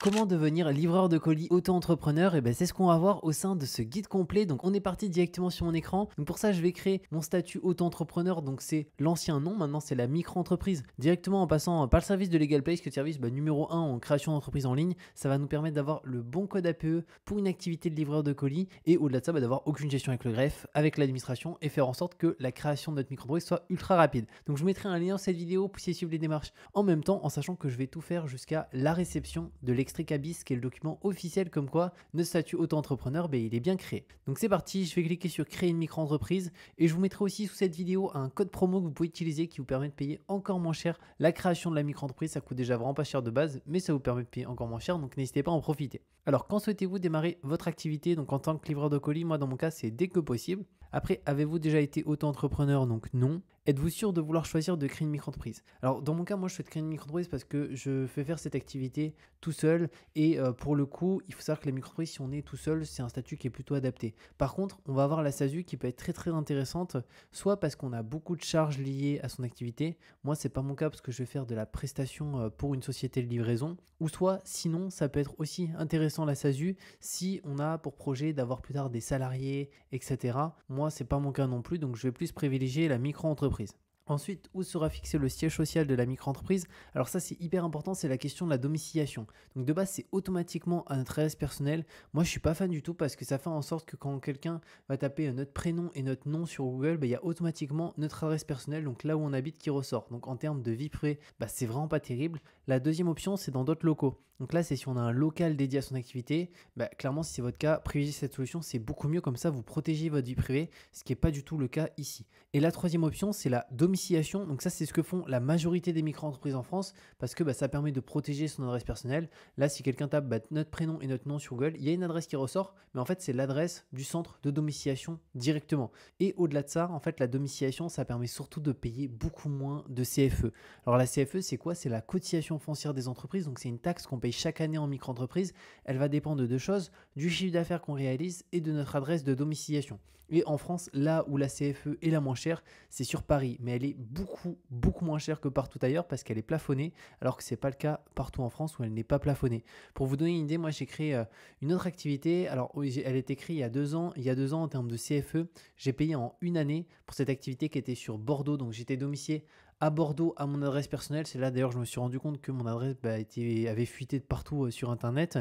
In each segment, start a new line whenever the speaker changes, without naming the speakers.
Comment devenir livreur de colis auto-entrepreneur? Et ben c'est ce qu'on va voir au sein de ce guide complet. Donc on est parti directement sur mon écran. Donc pour ça, je vais créer mon statut auto-entrepreneur. Donc c'est l'ancien nom, maintenant c'est la micro-entreprise. Directement en passant par le service de LegalPlace, qui est le service numéro 1 en création d'entreprise en ligne. Ça va nous permettre d'avoir le bon code APE pour une activité de livreur de colis. Et au-delà de ça, d'avoir aucune gestion avec le greffe, avec l'administration et faire en sorte que la création de notre micro-entreprise soit ultra rapide. Donc je vous mettrai un lien dans cette vidéo pour essayer de suivre les démarches en même temps, en sachant que je vais tout faire jusqu'à la réception de l'extrait Cabis, qui est le document officiel comme quoi notre statut auto-entrepreneur, il est bien créé. Donc c'est parti, je vais cliquer sur créer une micro-entreprise et je vous mettrai aussi sous cette vidéo un code promo que vous pouvez utiliser qui vous permet de payer encore moins cher la création de la micro-entreprise. Ça coûte déjà vraiment pas cher de base, mais ça vous permet de payer encore moins cher, donc n'hésitez pas à en profiter. Alors quand souhaitez-vous démarrer votre activité? Donc en tant que livreur de colis, moi dans mon cas c'est dès que possible. Après, avez-vous déjà été auto-entrepreneur? Donc non. Êtes-vous sûr de vouloir choisir de créer une micro-entreprise? Alors dans mon cas, moi je souhaite créer une micro-entreprise parce que je fais faire cette activité tout seul et pour le coup, il faut savoir que la micro-entreprise, si on est tout seul, c'est un statut qui est plutôt adapté. Par contre, on va avoir la SASU qui peut être très très intéressante, soit parce qu'on a beaucoup de charges liées à son activité. Moi, c'est pas mon cas parce que je vais faire de la prestation pour une société de livraison, ou soit sinon, ça peut être aussi intéressant la SASU si on a pour projet d'avoir plus tard des salariés, etc. Moi, c'est pas mon cas non plus, donc je vais plus privilégier la micro-entreprise. Ensuite, où sera fixé le siège social de la micro-entreprise? Alors ça, c'est hyper important, c'est la question de la domiciliation. Donc de base, c'est automatiquement à notre adresse personnelle. Moi, je suis pas fan du tout parce que ça fait en sorte que quand quelqu'un va taper notre prénom et notre nom sur Google, il y a automatiquement notre adresse personnelle, donc là où on habite, qui ressort. Donc en termes de vie privée, c'est vraiment pas terrible. La deuxième option, c'est dans d'autres locaux. Donc là, c'est si on a un local dédié à son activité. Clairement, si c'est votre cas, privilégiez cette solution, c'est beaucoup mieux, comme ça, vous protégez votre vie privée, ce qui n'est pas du tout le cas ici. Et la troisième option, c'est la domiciliation. Donc ça, c'est ce que font la majorité des micro-entreprises en France parce que ça permet de protéger son adresse personnelle. Là, si quelqu'un tape notre prénom et notre nom sur Google, il y a une adresse qui ressort, mais en fait, c'est l'adresse du centre de domiciliation directement. Et au-delà de ça, en fait, la domiciliation, ça permet surtout de payer beaucoup moins de CFE. Alors la CFE, c'est quoi? C'est la cotisation foncière des entreprises. Donc c'est une taxe qu'on paye chaque année en micro-entreprise. Elle va dépendre de deux choses, du chiffre d'affaires qu'on réalise et de notre adresse de domiciliation. Et en France, là où la CFE est la moins chère, c'est sur Paris, mais elle est beaucoup moins chère que partout ailleurs parce qu'elle est plafonnée, alors que ce n'est pas le cas partout en France où elle n'est pas plafonnée. Pour vous donner une idée, moi j'ai créé une autre activité. Alors elle est créée il y a 2 ans. Il y a 2 ans, en termes de CFE, j'ai payé en une année pour cette activité qui était sur Bordeaux. Donc j'étais domicilié à Bordeaux à mon adresse personnelle. C'est là d'ailleurs je me suis rendu compte que mon adresse avait fuité de partout sur internet.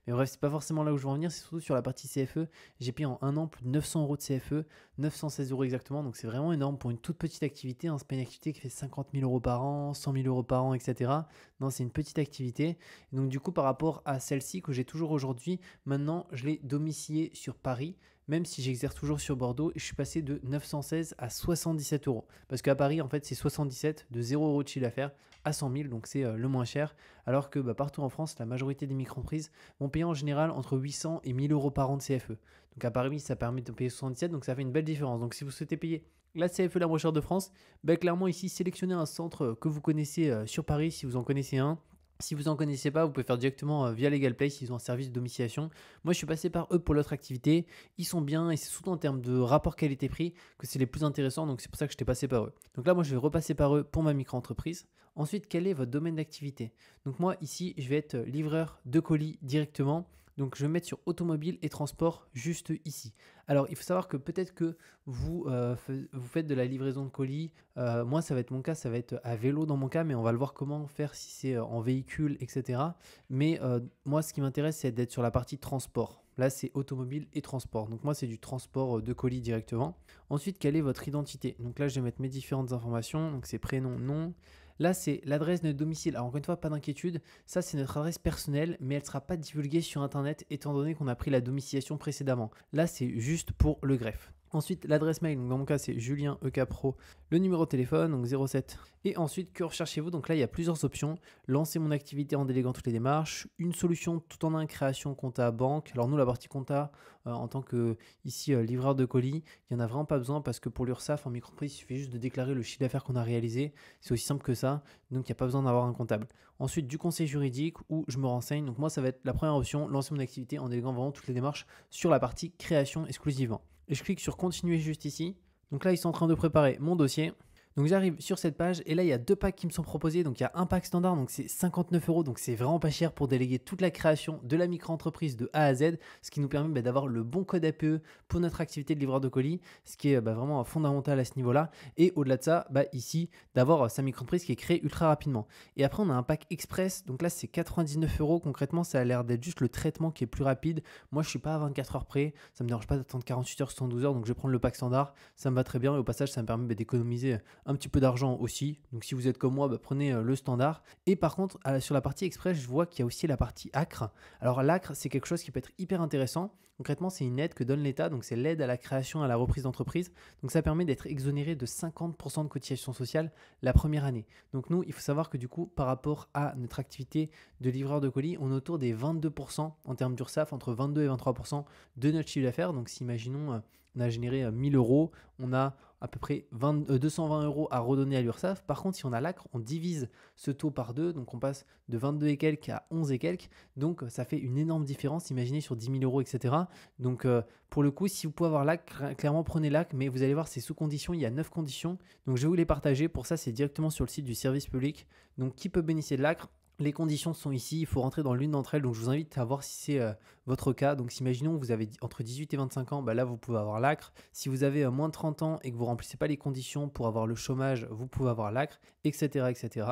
Mais bref, c'est pas forcément là où je veux en venir, c'est surtout sur la partie CFE. J'ai payé en un an plus de 900 euros de CFE, 916 euros exactement. Donc c'est vraiment énorme pour une toute petite activité. C'est pas une activité qui fait 50 000 euros par an, 100 000 euros par an, etc. Non, c'est une petite activité. Et donc du coup, par rapport à celle-ci que j'ai toujours aujourd'hui, maintenant je l'ai domiciliée sur Paris. Même si j'exerce toujours sur Bordeaux, je suis passé de 916 à 77 euros. Parce qu'à Paris, en fait, c'est 77 de 0 euros de chiffre d'affaires à 100 000, donc c'est le moins cher. Alors que partout en France, la majorité des micro-entreprises vont payer en général entre 800 et 1000 euros par an de CFE. Donc à Paris, ça permet de payer 77, donc ça fait une belle différence. Donc si vous souhaitez payer la CFE la moins chère de France, clairement ici, sélectionnez un centre que vous connaissez sur Paris, si vous en connaissez un. Si vous n'en connaissez pas, vous pouvez faire directement via LegalPlace, ils ont un service de domiciliation. Moi, je suis passé par eux pour l'autre activité. Ils sont bien et c'est surtout en termes de rapport qualité-prix que c'est les plus intéressants. Donc, c'est pour ça que j'étais passé par eux. Donc là, moi, je vais repasser par eux pour ma micro-entreprise. Ensuite, quel est votre domaine d'activité? Donc moi, ici, je vais être livreur de colis directement. Donc, je vais mettre sur automobile et transport juste ici. Alors, il faut savoir que peut-être que vous faites de la livraison de colis. Moi, ça va être mon cas, ça va être à vélo dans mon cas, mais on va le voir comment faire si c'est en véhicule, etc. Mais moi, ce qui m'intéresse, c'est d'être sur la partie transport. Là, c'est automobile et transport. Donc moi, c'est du transport de colis directement. Ensuite, quelle est votre identité? Donc là, je vais mettre mes différentes informations. Donc c'est prénom, nom. Là, c'est l'adresse de notre domicile. Alors encore une fois, pas d'inquiétude. Ça, c'est notre adresse personnelle, mais elle ne sera pas divulguée sur Internet étant donné qu'on a pris la domiciliation précédemment. Là, c'est juste pour le greffe. Ensuite, l'adresse mail, donc dans mon cas, c'est Julien Ecapro, le numéro de téléphone, donc 07. Et ensuite, que recherchez-vous? Donc là, il y a plusieurs options. Lancer mon activité en déléguant toutes les démarches, une solution tout en un, création compta banque. Alors nous, la partie compta, en tant que ici livreur de colis, il n'y en a vraiment pas besoin parce que pour l'URSSAF, en micro-entreprise, il suffit juste de déclarer le chiffre d'affaires qu'on a réalisé. C'est aussi simple que ça, donc il n'y a pas besoin d'avoir un comptable. Ensuite, du conseil juridique où je me renseigne. Donc moi, ça va être la première option, lancer mon activité en déléguant vraiment toutes les démarches sur la partie création exclusivement. Et je clique sur continuer juste ici. Donc là, ils sont en train de préparer mon dossier. Donc j'arrive sur cette page et là il y a deux packs qui me sont proposés. Donc il y a un pack standard, donc c'est 59 euros, donc c'est vraiment pas cher pour déléguer toute la création de la micro-entreprise de A à Z, ce qui nous permet d'avoir le bon code APE pour notre activité de livreur de colis, ce qui est vraiment fondamental à ce niveau-là. Et au-delà de ça, ici, d'avoir sa micro-entreprise qui est créée ultra rapidement. Et après on a un pack express, donc là c'est 99 euros. Concrètement ça a l'air d'être juste le traitement qui est plus rapide. Moi je suis pas à 24 heures près, ça me dérange pas d'attendre 48 heures, 72 heures, donc je vais prendre le pack standard, ça me va très bien et au passage ça me permet d'économiser un petit peu d'argent aussi. Donc si vous êtes comme moi, prenez le standard. Et par contre, sur la partie express, je vois qu'il y a aussi la partie ACRE. Alors l'ACRE, c'est quelque chose qui peut être hyper intéressant. Concrètement, c'est une aide que donne l'État, donc c'est l'aide à la création et à la reprise d'entreprise. Donc ça permet d'être exonéré de 50% de cotisation sociale la première année. Donc nous, il faut savoir que du coup, par rapport à notre activité de livreur de colis, on est autour des 22% en termes d'URSSAF, entre 22 et 23% de notre chiffre d'affaires. Donc si imaginons, on a généré 1000 euros, on a à peu près 220 euros à redonner à l'URSSAF. Par contre, si on a l'ACRE, on divise ce taux par deux, donc on passe de 22 et quelques à 11 et quelques, donc ça fait une énorme différence, imaginez sur 10 000 euros, etc. Donc pour le coup, si vous pouvez avoir l'ACRE, clairement prenez l'ACRE, mais vous allez voir, c'est sous conditions, il y a 9 conditions, donc je vais vous les partager. Pour ça, c'est directement sur le site du service public. Donc qui peut bénéficier de l'ACRE? Les conditions sont ici, il faut rentrer dans l'une d'entre elles, donc je vous invite à voir si c'est votre cas. Donc imaginons vous avez entre 18 et 25 ans, là vous pouvez avoir l'ACRE. Si vous avez moins de 30 ans et que vous ne remplissez pas les conditions pour avoir le chômage, vous pouvez avoir l'ACRE, etc., etc.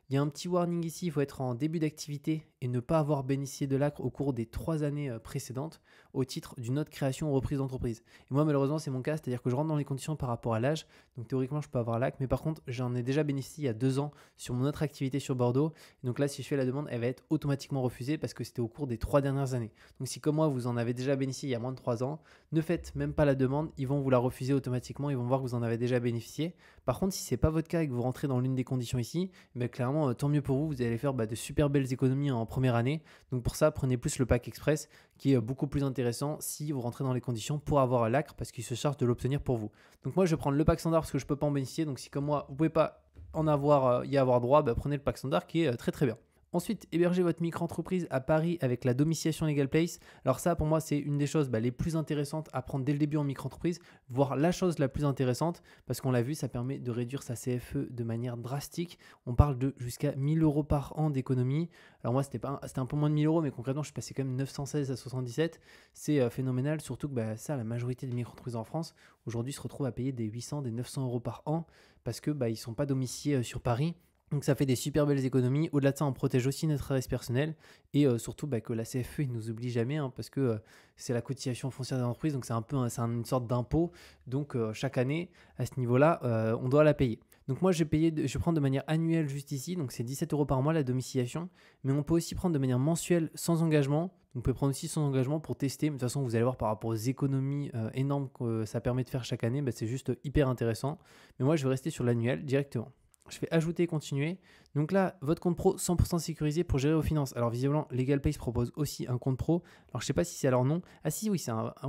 Il y a un petit warning ici, il faut être en début d'activité et ne pas avoir bénéficié de l'ACRE au cours des 3 années précédentes au titre d'une autre création ou reprise d'entreprise. Et moi malheureusement c'est mon cas, c'est-à-dire que je rentre dans les conditions par rapport à l'âge, donc théoriquement je peux avoir l'ACRE, mais par contre j'en ai déjà bénéficié il y a 2 ans sur mon autre activité sur Bordeaux. Et donc là si je fais la demande, elle va être automatiquement refusée parce que c'était au cours des 3 dernières années. Donc si comme moi vous en avez déjà bénéficié il y a moins de 3 ans, ne faites même pas la demande, ils vont vous la refuser automatiquement, ils vont voir que vous en avez déjà bénéficié. Par contre si ce n'est pas votre cas et que vous rentrez dans l'une des conditions ici, clairement tant mieux pour vous, vous allez faire de super belles économies en première année. Donc pour ça prenez plus le pack express qui est beaucoup plus intéressant si vous rentrez dans les conditions pour avoir l'ACRE parce qu'il se charge de l'obtenir pour vous. Donc moi je vais prendre le pack standard parce que je ne peux pas en bénéficier, donc si comme moi vous ne pouvez pas y avoir droit, prenez le pack standard qui est très très bien. Ensuite, héberger votre micro-entreprise à Paris avec la domiciliation Legal Place. Alors ça, pour moi, c'est une des choses les plus intéressantes à prendre dès le début en micro-entreprise, voire la chose la plus intéressante, parce qu'on l'a vu, ça permet de réduire sa CFE de manière drastique. On parle de jusqu'à 1000 euros par an d'économie. Alors moi, c'était un peu moins de 1000 euros, mais concrètement, je suis passé quand même 916 à 77. C'est phénoménal, surtout que la majorité des micro-entreprises en France, aujourd'hui, se retrouvent à payer des 800, des 900 euros par an, parce que ils ne sont pas domiciliés sur Paris. Donc ça fait des super belles économies. Au-delà de ça, on protège aussi notre adresse personnelle et surtout que la CFE ne nous oublie jamais parce que c'est la cotisation foncière des entreprises, donc c'est une sorte d'impôt. Donc chaque année, à ce niveau-là, on doit la payer. Donc moi, je vais prendre de manière annuelle juste ici, donc c'est 17 euros par mois la domiciliation, mais on peut aussi prendre de manière mensuelle sans engagement. Donc vous pouvez prendre aussi sans engagement pour tester. Mais de toute façon, vous allez voir par rapport aux économies énormes que ça permet de faire chaque année, c'est juste hyper intéressant. Mais moi, je vais rester sur l'annuel directement. Je fais ajouter et continuer. Donc là, votre compte pro 100% sécurisé pour gérer vos finances. Alors visiblement, LegalPace propose aussi un compte pro. Alors je ne sais pas si c'est leur nom. Ah si, oui,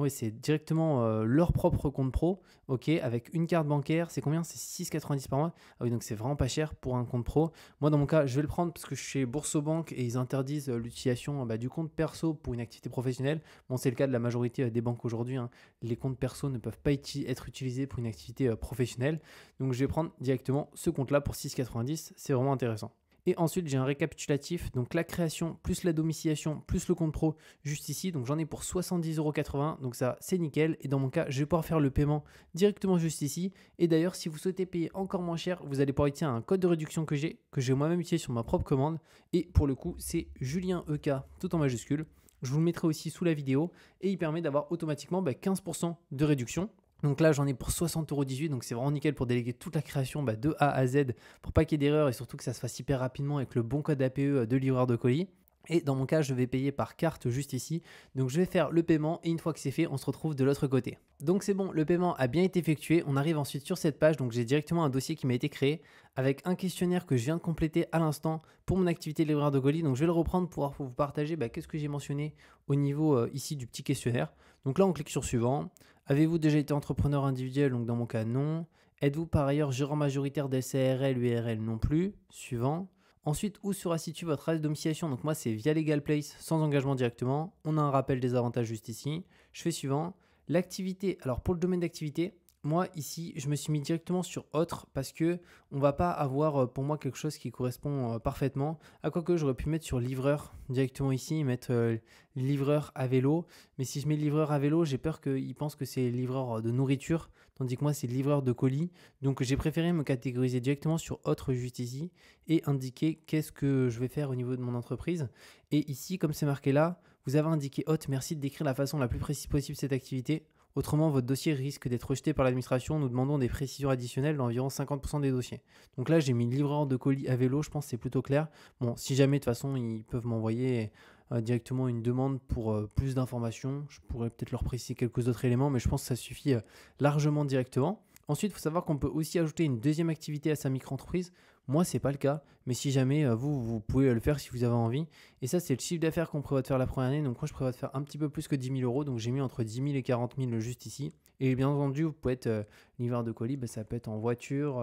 c'est directement leur propre compte pro. Ok, avec une carte bancaire. C'est combien? C'est 6,90 par mois. Ah oui, donc c'est vraiment pas cher pour un compte pro. Moi, dans mon cas, je vais le prendre parce que je suis chez Boursobank et ils interdisent l'utilisation du compte perso pour une activité professionnelle. Bon, c'est le cas de la majorité des banques aujourd'hui. Les comptes perso ne peuvent pas être utilisés pour une activité professionnelle. Donc je vais prendre directement ce compte-là pour 6,90. C'est vraiment intéressant. Et ensuite, j'ai un récapitulatif, donc la création plus la domiciliation plus le compte pro juste ici. Donc j'en ai pour 70,80 €, donc ça c'est nickel. Et dans mon cas, je vais pouvoir faire le paiement directement juste ici. Et d'ailleurs, si vous souhaitez payer encore moins cher, vous allez pouvoir utiliser un code de réduction que j'ai moi-même utilisé sur ma propre commande. Et pour le coup, c'est Julien EK, tout en majuscule. Je vous le mettrai aussi sous la vidéo et il permet d'avoir automatiquement 15% de réduction. Donc là, j'en ai pour 60,18 €, donc c'est vraiment nickel pour déléguer toute la création de A à Z pour pas qu'il y ait d'erreur et surtout que ça se fasse hyper rapidement avec le bon code APE de livreur de colis. Et dans mon cas, je vais payer par carte juste ici. Donc je vais faire le paiement et une fois que c'est fait, on se retrouve de l'autre côté. Donc c'est bon, le paiement a bien été effectué. On arrive ensuite sur cette page. Donc j'ai directement un dossier qui m'a été créé avec un questionnaire que je viens de compléter à l'instant pour mon activité de livreur de colis. Donc je vais le reprendre pour vous partager qu'est-ce que j'ai mentionné au niveau ici du petit questionnaire. Donc là, on clique sur suivant. Avez-vous déjà été entrepreneur individuel? Donc dans mon cas, non. Êtes-vous par ailleurs gérant majoritaire des SARL, URL? Non plus. Suivant. Ensuite, où sera située votre adresse de domiciliation? Donc moi, c'est via LegalPlace, sans engagement directement. On a un rappel des avantages juste ici. Je fais suivant. L'activité, alors pour le domaine d'activité, moi ici, je me suis mis directement sur autre parce que on va pas avoir pour moi quelque chose qui correspond parfaitement. À quoi que j'aurais pu mettre sur livreur directement ici, mettre livreur à vélo. Mais si je mets livreur à vélo, j'ai peur qu'ils pensent que c'est livreur de nourriture, tandis que moi c'est livreur de colis. Donc j'ai préféré me catégoriser directement sur autre juste ici et indiquer qu'est-ce que je vais faire au niveau de mon entreprise. Et ici, comme c'est marqué là, vous avez indiqué hôte, merci de décrire la façon la plus précise possible cette activité. Autrement, votre dossier risque d'être rejeté par l'administration. Nous demandons des précisions additionnelles d'environ 50% des dossiers. Donc là, j'ai mis livreur de colis à vélo. Je pense que c'est plutôt clair. Bon, si jamais de toute façon, ils peuvent m'envoyer directement une demande pour plus d'informations. Je pourrais peut-être leur préciser quelques autres éléments, mais je pense que ça suffit largement directement. Ensuite, il faut savoir qu'on peut aussi ajouter une deuxième activité à sa micro-entreprise. Moi, ce n'est pas le cas, mais si jamais vous pouvez le faire si vous avez envie. Et ça, c'est le chiffre d'affaires qu'on prévoit de faire la première année. Donc moi, je prévois de faire un petit peu plus que 10 000 euros. Donc j'ai mis entre 10 000 et 40 000 juste ici. Et bien entendu, vous pouvez être livreur de colis, ça peut être en voiture,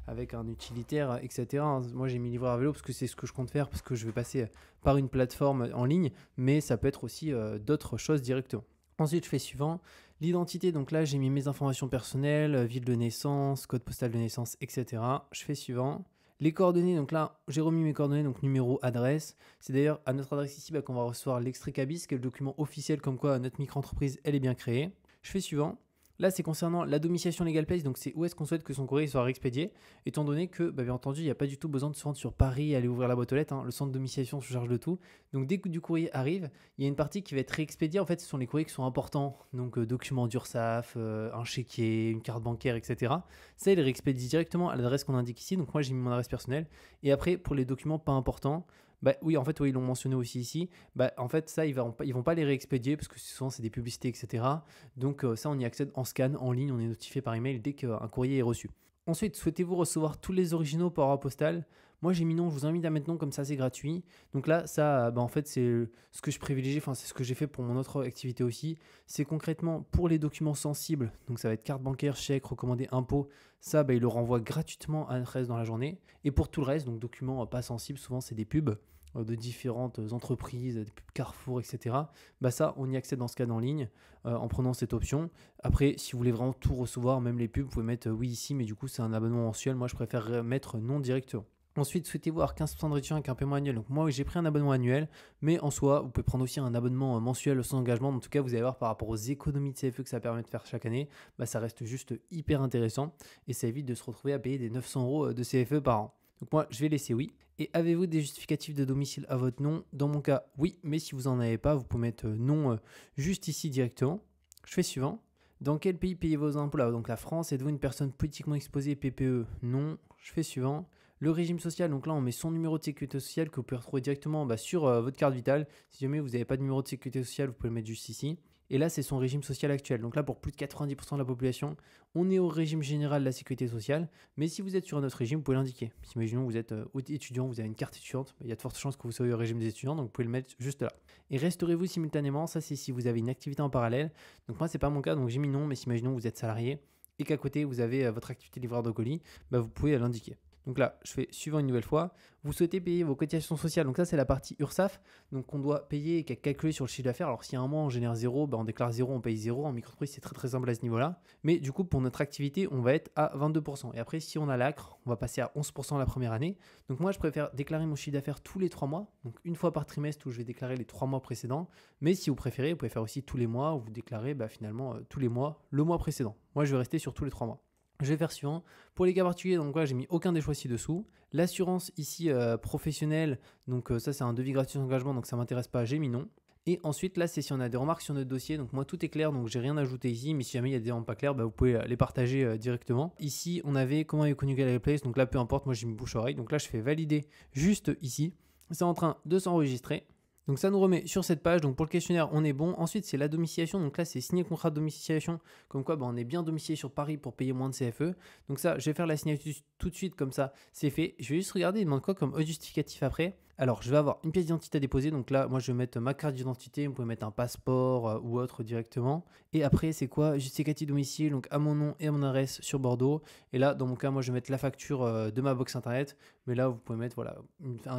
avec un utilitaire, etc. Moi, j'ai mis livreur à vélo parce que c'est ce que je compte faire, parce que je vais passer par une plateforme en ligne, mais ça peut être aussi d'autres choses directement. Ensuite, je fais suivant. L'identité, donc là, j'ai mis mes informations personnelles, ville de naissance, code postal de naissance, etc. Je fais suivant. Les coordonnées, donc là, j'ai remis mes coordonnées, donc numéro, adresse. C'est d'ailleurs à notre adresse ici qu'on va recevoir l'extrait CABIS, qui est le document officiel comme quoi notre micro-entreprise, elle est bien créée. Je fais suivant. Là, c'est concernant la domiciliation legal place, donc c'est où est-ce qu'on souhaite que son courrier soit réexpédié, étant donné que, bien entendu, il n'y a pas du tout besoin de se rendre sur Paris et aller ouvrir la boîte aux lettres, le centre de domiciliation se charge de tout. Donc dès que du courrier arrive, il y a une partie qui va être réexpédiée. En fait, ce sont les courriers qui sont importants, donc documents d'URSSAF, un chéquier, une carte bancaire, etc. Ça, il est réexpédié directement à l'adresse qu'on indique ici, donc moi j'ai mis mon adresse personnelle. Et après, pour les documents pas importants, oui, en fait, oui, ils l'ont mentionné aussi ici. En fait, ça, ils vont pas les réexpédier parce que souvent, c'est des publicités, etc. Donc, ça, on y accède en scan, en ligne, on est notifié par email dès qu'un courrier est reçu. Ensuite, souhaitez-vous recevoir tous les originaux par envoi postal? Moi, j'ai mis non, je vous invite à mettre non, comme ça, c'est gratuit. Donc là, ça, en fait, c'est ce que je privilégie, c'est ce que j'ai fait pour mon autre activité aussi. C'est concrètement pour les documents sensibles, donc ça va être carte bancaire, chèque, recommandé, impôt, ça, il le renvoie gratuitement à l'adresse dans la journée. Et pour tout le reste, donc documents pas sensibles, souvent, c'est des pubs de différentes entreprises, des pubs Carrefour, etc. Ça, on y accède dans ce cas en ligne en prenant cette option. Après, si vous voulez vraiment tout recevoir, même les pubs, vous pouvez mettre oui ici, mais du coup, c'est un abonnement mensuel. Moi, je préfère mettre non directement. Ensuite, souhaitez-vous avoir 15% de réduction avec un paiement annuel? Donc moi, j'ai pris un abonnement annuel, mais en soi, vous pouvez prendre aussi un abonnement mensuel sans engagement. En tout cas, vous allez voir par rapport aux économies de CFE que ça permet de faire chaque année, ça reste juste hyper intéressant et ça évite de se retrouver à payer des 900 euros de CFE par an. Donc moi, je vais laisser oui. Et avez-vous des justificatifs de domicile à votre nom? Dans mon cas, oui, mais si vous n'en avez pas, vous pouvez mettre non juste ici directement. Je fais suivant. Dans quel pays payez vos impôts? Là, donc la France. Êtes-vous une personne politiquement exposée? PPE? Non. Je fais suivant. Le régime social, donc là on met son numéro de sécurité sociale que vous pouvez retrouver directement sur votre carte vitale. Si jamais vous n'avez pas de numéro de sécurité sociale, vous pouvez le mettre juste ici. Et là, c'est son régime social actuel. Donc là, pour plus de 90% de la population, on est au régime général de la sécurité sociale. Mais si vous êtes sur un autre régime, vous pouvez l'indiquer. Si imaginons que vous êtes étudiant, vous avez une carte étudiante, il y a de fortes chances que vous soyez au régime des étudiants, donc vous pouvez le mettre juste là. Et resterez-vous simultanément? Ça, c'est si vous avez une activité en parallèle. Donc moi, c'est pas mon cas, donc j'ai mis non, mais si imaginons que vous êtes salarié et qu'à côté, vous avez votre activité livreur de colis, vous pouvez l'indiquer. Donc là, je fais suivant une nouvelle fois. Vous souhaitez payer vos cotisations sociales. Donc ça, c'est la partie URSSAF. Donc on doit payer et qui est calculé sur le chiffre d'affaires. Alors si à un mois, on génère 0, on déclare 0, on paye 0. En micro-entreprise, c'est très très simple à ce niveau-là. Mais du coup, pour notre activité, on va être à 22%. Et après, si on a l'ACRE, on va passer à 11% la première année. Donc moi, je préfère déclarer mon chiffre d'affaires tous les 3 mois. Donc une fois par trimestre où je vais déclarer les 3 mois précédents. Mais si vous préférez, vous pouvez faire aussi tous les mois où vous déclarez finalement tous les mois le mois précédent. Moi, je vais rester sur tous les 3 mois. Je vais faire suivant. Pour les cas particuliers, donc j'ai mis aucun des choix ci-dessous. L'assurance ici professionnelle, donc ça c'est un devis gratuit d'engagement, donc ça ne m'intéresse pas, j'ai mis non. Et ensuite là c'est si on a des remarques sur notre dossier, donc moi tout est clair, donc j'ai rien ajouté ici, mais si jamais il y a des remarques pas claires, vous pouvez les partager directement. Ici on avait comment est connu Legal Place, donc là peu importe, moi j'ai mis bouche-oreille, donc là je fais valider juste ici. C'est en train de s'enregistrer. Donc ça nous remet sur cette page, donc pour le questionnaire on est bon. Ensuite c'est la domiciliation, donc là c'est signer le contrat de domiciliation, comme quoi on est bien domicilié sur Paris pour payer moins de CFE. Donc ça je vais faire la signature tout de suite, comme ça c'est fait. Je vais juste regarder, il demande quoi comme justificatif après. Alors je vais avoir une pièce d'identité à déposer, donc là moi je vais mettre ma carte d'identité, vous pouvez mettre un passeport ou autre directement. Et après c'est quoi? Justificatif domicile, donc à mon nom et à mon adresse sur Bordeaux. Et là dans mon cas moi je vais mettre la facture de ma box internet, mais là vous pouvez mettre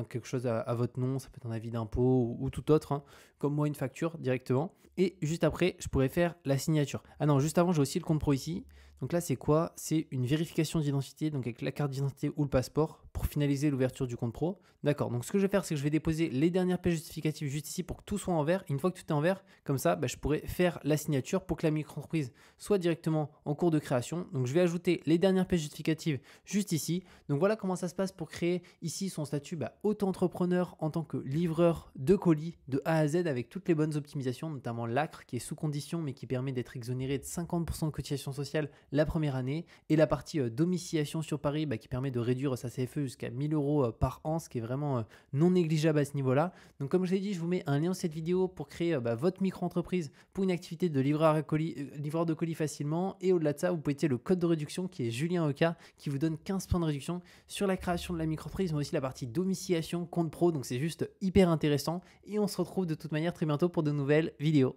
quelque chose à votre nom, ça peut être un avis d'impôt ou tout autre, comme moi une facture directement. Et juste après je pourrais faire la signature. Ah non, juste avant j'ai aussi le compte pro ici. Donc là, c'est quoi? C'est une vérification d'identité, donc avec la carte d'identité ou le passeport pour finaliser l'ouverture du compte pro. D'accord, donc ce que je vais faire, c'est que je vais déposer les dernières pièces justificatives juste ici pour que tout soit en vert. Une fois que tout est en vert, comme ça, je pourrais faire la signature pour que la micro-entreprise soit directement en cours de création. Donc je vais ajouter les dernières pièces justificatives juste ici. Donc voilà comment ça se passe pour créer ici son statut auto-entrepreneur en tant que livreur de colis de A à Z avec toutes les bonnes optimisations, notamment l'ACRE qui est sous condition mais qui permet d'être exonéré de 50% de cotisation sociale la première année, et la partie domiciliation sur Paris qui permet de réduire sa CFE jusqu'à 1000 euros par an, ce qui est vraiment non négligeable à ce niveau-là. Donc comme je l'ai dit, je vous mets un lien dans cette vidéo pour créer votre micro-entreprise pour une activité de livreur de colis facilement, et au-delà de ça, vous pouvez utiliser le code de réduction qui est Julien Oka qui vous donne 15 points de réduction sur la création de la micro-entreprise, mais aussi la partie domiciliation, compte pro, donc c'est juste hyper intéressant, et on se retrouve de toute manière très bientôt pour de nouvelles vidéos.